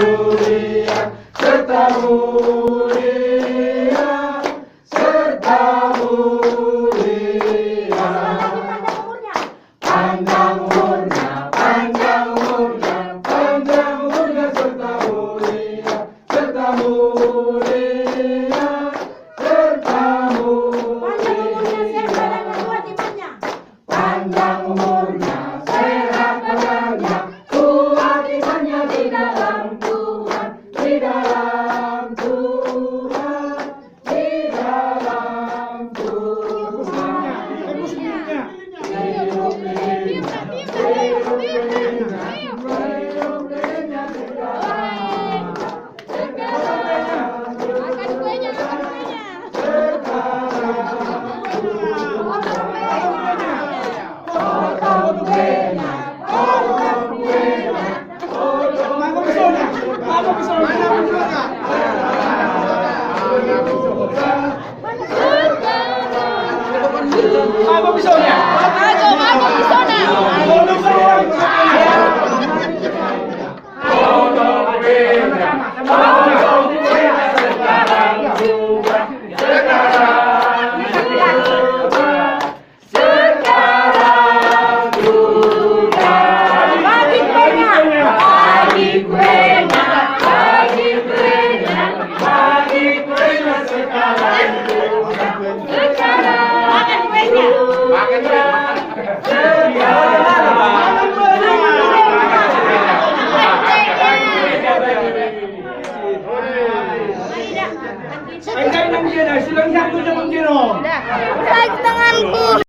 mulia, serta mulia, serta mulia. Panjang umurnya, panjang umurnya, panjang umurnya, serta mulia, serta mulia, serta mulia. Panjang umurnya, sehat badannya, kuat imannya di dalam Tuhan, di dalam Tuhan, di dalam Tuhan. Hidup liriknya, hidup liriknya, hidup liriknya sekarang, sekarang, Apa pisaunya?